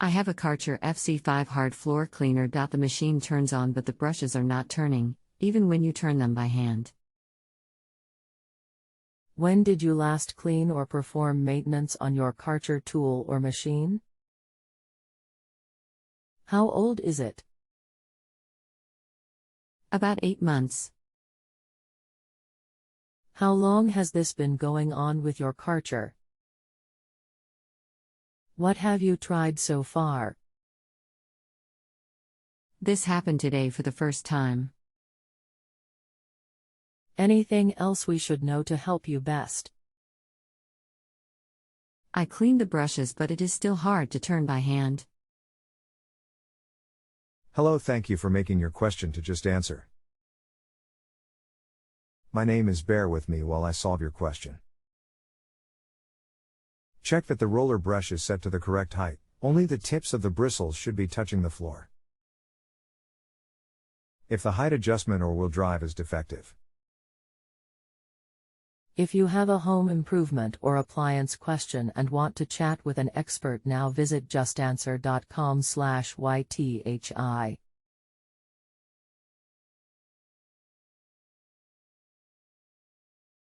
I have a Karcher fc5 hard floor cleaner. The machine turns on but the brushes are not turning, even when you turn them by hand. When did you last clean or perform maintenance on your Karcher tool or machine? How old is it? About 8 months. How long has this been going on with your Karcher? What have you tried so far? This happened today for the first time. Anything else we should know to help you best? I cleaned the brushes but it is still hard to turn by hand. Hello, thank you for making your question to JustAnswer. My name is Bear with me while I solve your question. Check that the roller brush is set to the correct height, only the tips of the bristles should be touching the floor. If the height adjustment or wheel drive is defective. If you have a home improvement or appliance question and want to chat with an expert now, visit justanswer.com/YTHI.